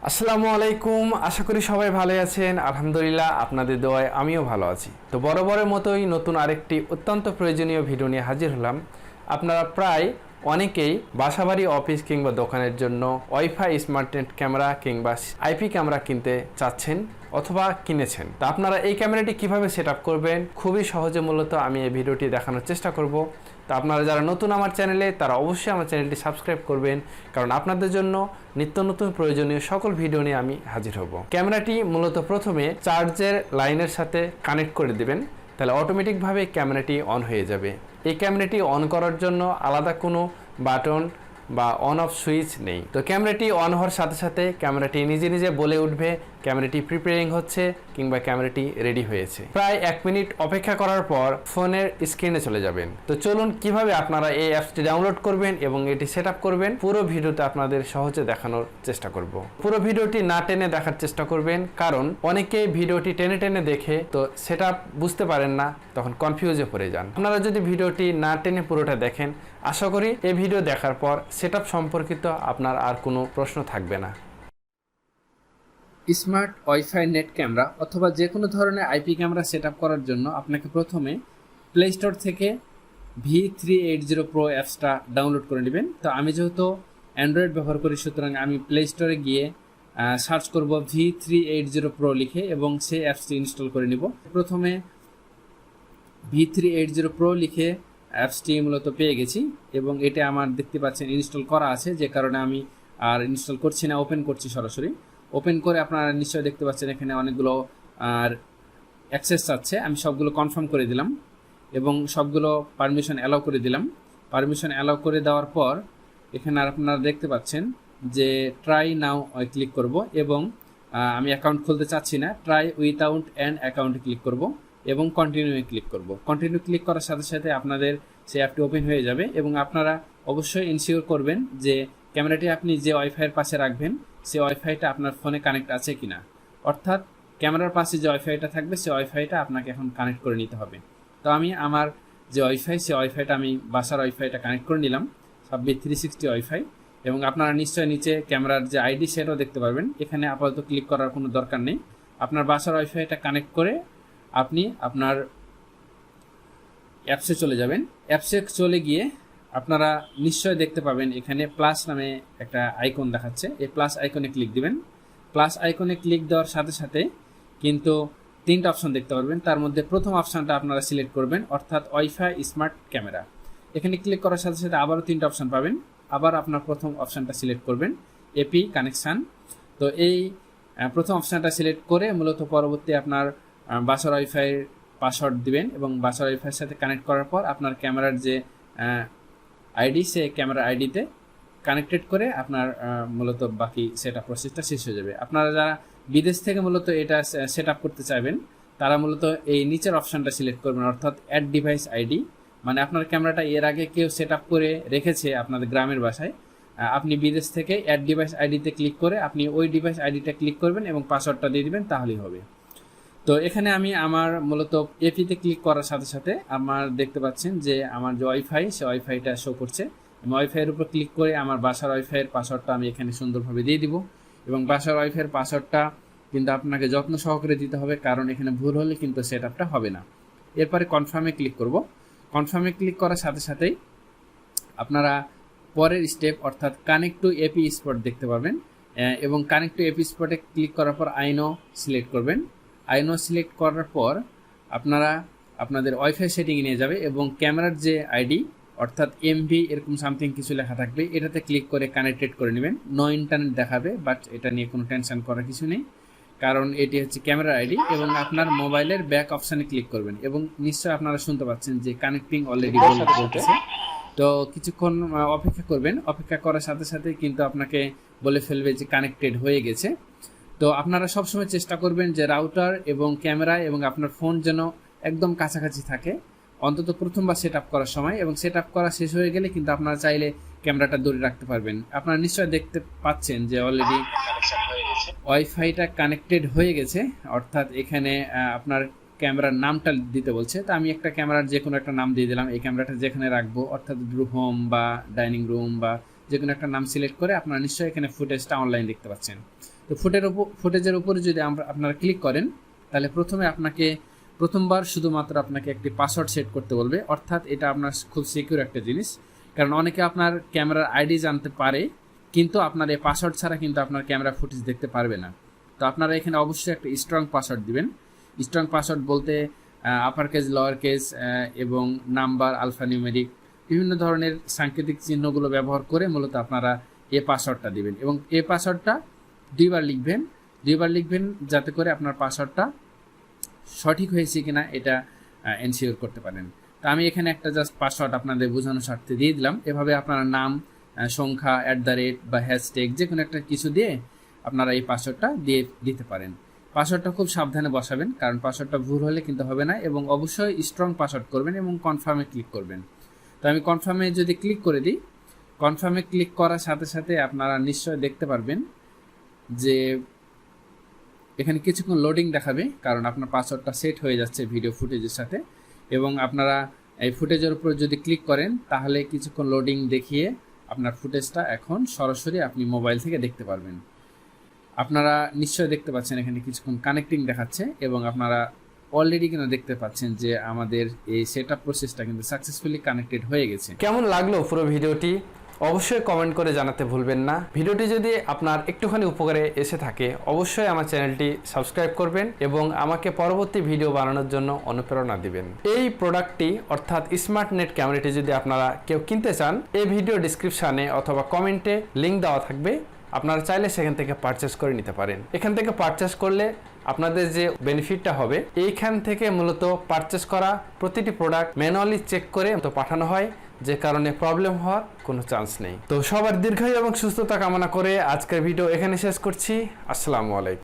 আসসালামু আলাইকুম। আশা করি সবাই ভালো আছেন। আলহামদুলিল্লাহ আপনাদের দোয়ায় আমিও ভালো আছি। তো বরাবরের মতোই নতুন আরেকটি অত্যন্ত প্রয়োজনীয় ভিডিও নিয়ে হাজির হলাম। আপনারা প্রায় অনেকেই বাসাবাড়ি, অফিস কিংবা দোকানের জন্য ওয়াইফাই স্মার্ট নেট ক্যামেরা কিংবা আইপি ক্যামেরা কিনতে চাচ্ছেন অথবা কিনেছেন। তো আপনারা এই ক্যামেরাটি কিভাবে সেট আপ করবেন খুবই সহজে মূলত আমি এই ভিডিওটি দেখানোর চেষ্টা করব। তো আপনারা যারা নতুন আমার চ্যানেলে তারা অবশ্যই আমার চ্যানেলটি সাবস্ক্রাইব করবেন, কারণ আপনাদের জন্য নিত্য নতুন প্রয়োজনীয় সকল ভিডিও নিয়ে আমি হাজির হব। ক্যামেরাটি মূলত প্রথমে চার্জের লাইনের সাথে কানেক্ট করে দিবেন, তাহলে অটোমেটিকভাবে ক্যামেরাটি অন হয়ে যাবে। এই ক্যামেরাটি অন করার জন্য আলাদা কোনো বাটন বা অন অফ সুইচ নেই। তো ক্যামেরাটি অন হওয়ার সাথে সাথে ক্যামেরাটি নিজে নিজে বলে উঠবে ক্যামেরাটি প্রিপেয়ারিং হচ্ছে কিংবা ক্যামেরাটি রেডি হয়েছে। প্রায় 1 মিনিট অপেক্ষা করার পর ফোনের স্ক্রিনে চলে যাবেন। তো চলুন কিভাবে আপনারা এই অ্যাপসটি ডাউনলোড করবেন এবং এটি সেট আপ করবেন পুরো ভিডিওতে আপনাদের সহজে দেখানোর চেষ্টা করব। পুরো ভিডিওটি না টেনে দেখার চেষ্টা করবেন, কারণ অনেকেই ভিডিওটি টেনে টেনে দেখে তো সেট আপ বুঝতে পারেন না, তখন কনফিউজে পড়ে যান। আপনারা যদি ভিডিওটি না টেনে পুরোটা দেখেন, আশা করি এই ভিডিও দেখার পর সেট আপ সম্পর্কিত আপনার আর কোনো প্রশ্ন থাকবে না। স্মার্ট ওয়াইফাই নেট ক্যামেরা অথবা যে কোনো ধরনের আইপি ক্যামেরা সেট আপ করার জন্য আপনাকে প্রথমে প্লে স্টোর থেকে v380 প্রো অ্যাপসটা ডাউনলোড করে নেবেন। তো আমি যেহেতু অ্যান্ড্রয়েড ব্যবহার করি, সুতরাং আমি প্লে স্টোরে গিয়ে সার্চ করব v380 প্রো লিখে এবং সেই অ্যাপসটি ইনস্টল করে নিব। প্রথমে v380 প্রো লিখে অ্যাপসটি মূলত পেয়ে গেছি এবং এটা আমার দেখতে পাচ্ছেন ইনস্টল করা আছে, যে কারণে আমি আর ইনস্টল করছি না, ওপেন করছি সরাসরি। ওপেন করে আপনারা নিশ্চয়ই দেখতে পাচ্ছেন এখানে অনেকগুলো আর অ্যাক্সেস চাচ্ছে। আমি সবগুলো কনফার্ম করে দিলাম এবং সবগুলো পারমিশন অ্যালাউ করে দিলাম। পারমিশন অ্যালাউ করে দেওয়ার পর এখানে আপনারা দেখতে পাচ্ছেন যে ট্রাই নাও ক্লিক করব এবং আমি অ্যাকাউন্ট খুলতে চাচ্ছি না, ট্রাই উইথাউট অ্যান অ্যাকাউন্টে ক্লিক করব এবং কন্টিনিউ ক্লিক করব। কন্টিনিউ ক্লিক করার সাথে সাথে আপনাদের সেই অ্যাপটি ওপেন হয়ে যাবে এবং আপনারা অবশ্যই ইনশিওর করবেন যে ক্যামেরাটি আপনি যে ওয়াইফাইয়ের পাশে রাখবেন সেই ওয়াইফাইটা আপনার ফোনে কানেক্ট আছে কিনা, অর্থাৎ ক্যামেরার পাশে যে ওয়াইফাইটা থাকবে সেই ওয়াইফাইটা আপনাকে এখন কানেক্ট করে নিতে হবে। তো আমি আমার যে ওয়াইফাই সেই ওয়াইফাইটা আমি বাসার ওয়াইফাইটা কানেক্ট করে নিলাম, সাব্বির 360 ওয়াইফাই। এবং আপনারা নিশ্চয় নিচে ক্যামেরার যে আইডি সেটাও দেখতে পারবেন। এখানে আপাতত ক্লিক করার কোনো দরকার নেই। আপনার বাসার ওয়াইফাইটা কানেক্ট করে আপনি আপনার অ্যাপসে চলে যাবেন। অ্যাপসে চলে গিয়ে আপনারা নিশ্চয় দেখতে পাবেন এখানে প্লাস নামে একটা আইকন দেখাচ্ছে, এই প্লাস আইকনে ক্লিক দিবেন। প্লাস আইকনে ক্লিক দেওয়ার সাথে সাথে কিন্তু 3টা অপশন দেখতে পারবেন। তার মধ্যে প্রথম অপশনটা আপনারা সিলেক্ট করবেন, অর্থাৎ ওয়াইফাই স্মার্ট ক্যামেরা। এখানে ক্লিক করার সাথে সাথে আবারও 3টা অপশন পাবেন। আবার আপনার প্রথম অপশনটা সিলেক্ট করবেন, এপি কানেকশান। তো এই প্রথম অপশনটা সিলেক্ট করে মূলত পরবর্তী আপনার বাসার ওয়াইফাই পাসওয়ার্ড দিবেন এবং বাসার ওয়াইফাইয়ের সাথে কানেক্ট করার পর আপনার ক্যামেরার যে আইডি সে ক্যামেরা আইডিতে কানেক্টেড করে আপনার মূলত বাকি সেট আপ প্রসেসটা শেষ হয়ে যাবে। আপনারা যারা বিদেশ থেকে মূলত এটা সেট আপ করতে চাইবেন তারা মূলত এই নিচের অপশানটা সিলেক্ট করবেন, অর্থাৎ অ্যাড ডিভাইস আইডি। মানে আপনার ক্যামেরাটা এর আগে কেউ সেট আপ করে রেখেছে আপনাদের গ্রামের বাসায়, আপনি বিদেশ থেকে অ্যাড ডিভাইস আইডিতে ক্লিক করে আপনি ওই ডিভাইস আইডিটা ক্লিক করবেন এবং পাসওয়ার্ডটা দিয়ে দিবেন, তাহলেই হবে। তো এখানে আমি আমার মূলত এপিতে ক্লিক করার সাথে সাথে আমার দেখতে পাচ্ছেন যে আমার যে ওয়াইফাই সে ওয়াইফাইটা শো করছে। আমি ওয়াইফাইয়ের উপর ক্লিক করে আমার বাসার ওয়াইফাইয়ের পাসওয়ার্ডটা আমি এখানে সুন্দরভাবে দিয়ে দিব এবং বাসার ওয়াইফাইয়ের পাসওয়ার্ডটা কিন্তু আপনাকে যত্ন সহকারে দিতে হবে, কারণ এখানে ভুল হলে কিন্তু সেট আপটা হবে না। এরপরে কনফার্মে ক্লিক করব। কনফার্মে ক্লিক করার সাথে সাথেই আপনারা পরের স্টেপ অর্থাৎ কানেক্ট টু এপি স্পট দেখতে পাবেন এবং কানেক্ট টু এপি স্পটে ক্লিক করার পর আইনো সিলেক্ট করবেন। আইনো সিলেক্ট করার পর আপনারা আপনাদের ওয়াইফাই সেটিংয়ে নিয়ে যাবে এবং ক্যামেরার যে আইডি অর্থাৎ এমভি এরকম সামথিং কিছু লেখা থাকবে, এটাতে ক্লিক করে কানেক্টেড করে নেবেন। নো ইন্টারনেট দেখাবে, বাট এটা নিয়ে কোনো টেনশন করার কিছু নেই, কারণ এটি হচ্ছে ক্যামেরার আইডি। এবং আপনার মোবাইলের ব্যাক অপশানে ক্লিক করবেন এবং নিশ্চয় আপনারা শুনতে পাচ্ছেন যে কানেক্টিং অলরেডি বলতেছে। তো কিছুক্ষণ অপেক্ষা করবেন। অপেক্ষা করার সাথে সাথে কিন্তু আপনাকে বলে ফেলবে যে কানেক্টেড হয়ে গেছে। তো আপনারা সবসময় চেষ্টা করবেন যে রাউটার এবং ক্যামেরা এবং আপনার ফোন যেন একদম কাছাকাছি থাকে, অন্তত প্রথমবার সেট আপ করার সময়। এবং সেট আপ করা শেষ হয়ে গেলে কিন্তু আপনারা চাইলে ক্যামেরাটা দূরে রাখতে পারবেন। আপনারা নিশ্চয় দেখতে পাচ্ছেন যে অলরেডি ওয়াইফাইটা কানেক্টেড হয়ে গেছে, অর্থাৎ এখানে আপনার ক্যামেরার নামটা দিতে বলছে। তো আমি একটা ক্যামেরার যে কোনো একটা নাম দিয়ে দিলাম। এই ক্যামেরাটা যেখানে রাখবো অর্থাৎ হোম বা ডাইনিং রুম বা যে কোনো একটা নাম সিলেক্ট করে আপনারা নিশ্চয়ই এখানে ফুটেজটা অনলাইন দেখতে পাচ্ছেন। তো ফুটেজের উপরে যদি আপনারা ক্লিক করেন, তাহলে প্রথমে আপনাকে প্রথমবার শুধুমাত্র আপনাকে একটি পাসওয়ার্ড সেট করতে বলবে, অর্থাৎ এটা আপনার খুব সিকিউর একটা জিনিস। কারণ অনেকে আপনার ক্যামেরার আইডি জানতে পারে, কিন্তু আপনার এই পাসওয়ার্ড ছাড়া কিন্তু আপনার ক্যামেরা ফুটেজ দেখতে পারবে না। তো আপনারা এখানে অবশ্যই একটা স্ট্রং পাসওয়ার্ড দিবেন। স্ট্রং পাসওয়ার্ড বলতে আপার কেস, লোয়ার কেস এবং নাম্বার, আলফানিউমেরিক বিভিন্ন ধরনের সাংকেতিক চিহ্নগুলো ব্যবহার করে মূলত আপনারা এই পাসওয়ার্ডটা দিবেন, এবং এই পাসওয়ার্ডটা দুইবার লিখবেন যাতে করে আপনার পাসওয়ার্ডটা সঠিক হয়েছে কিনা এটা এনশিওর করতে পারেন। তো আমি এখানে একটা জাস্ট পাসওয়ার্ড আপনাদের বোঝানোর স্বার্থে দিয়ে দিলাম। এভাবে আপনারা নাম, সংখ্যা, @ বা হ্যাশট্যাগ যে কোনো একটা কিছু দিয়ে আপনারা এই পাসওয়ার্ডটা দিতে পারেন। পাসওয়ার্ডটা খুব সাবধানে বসাবেন, কারণ পাসওয়ার্ডটা ভুল হলে কিন্তু হবে না, এবং অবশ্যই স্ট্রং পাসওয়ার্ড করবেন এবং কনফার্মে ক্লিক করবেন। তো আমি কনফার্মে যদি ক্লিক করে দিই, কনফার্মে ক্লিক করার সাথে সাথে আপনারা নিশ্চয় দেখতে পারবেন যে এখানে কিছুক্ষণ লোডিং দেখাবে, কারণ আপনার পাসওয়ার্ডটা সেট হয়ে যাচ্ছে ভিডিও ফুটেজের সাথে। এবং আপনারা এই ফুটেজের উপর যদি ক্লিক করেন, তাহলে কিছুক্ষণ লোডিং দেখিয়ে আপনার ফুটেজটা এখন সরাসরি আপনি মোবাইল থেকে দেখতে পারবেন। আপনারা নিশ্চয় দেখতে পাচ্ছেন এখানে কিছুক্ষণ কানেক্টিং দেখাচ্ছে, এবং আপনারা অলরেডি কিন্তু দেখতে পাচ্ছেন যে আমাদের এই সেটআপ প্রসেসটা কিন্তু সাকসেসফুলি কানেক্টেড হয়ে গেছে। কেমন লাগলো পুরো ভিডিওটি অবশ্যই কমেন্ট করে জানাতে ভুলবেন না। ভিডিওটি যদি আপনার একটুখানি উপকারে এসে থাকে, অবশ্যই আমার চ্যানেলটি সাবস্ক্রাইব করবেন এবং আমাকে পরবর্তী ভিডিও বানানোর জন্য অনুপ্রেরণা দিবেন। এই প্রোডাক্টটি অর্থাৎ স্মার্ট নেট ক্যামেরাটি যদি আপনারা কেউ কিনতে চান, এই ভিডিও ডিসক্রিপশানে অথবা কমেন্টে লিঙ্ক দেওয়া থাকবে, আপনারা চাইলে সেখান থেকে পারচেস করে নিতে পারেন। এখান থেকে পারচেস করলে আপনাদের যে বেনিফিটটা হবে, এইখান থেকে মূলত পারচেস করা প্রতিটি প্রোডাক্ট ম্যানুয়ালি চেক করে তো পাঠানো হয়, যে কারণে প্রবলেম হওয়ার কোনো চান্স নেই। তো সবার দীর্ঘায়ু এবং সুস্থতা কামনা করে আজকের ভিডিও এখানে শেষ করছি। আসসালামু আলাইকুম।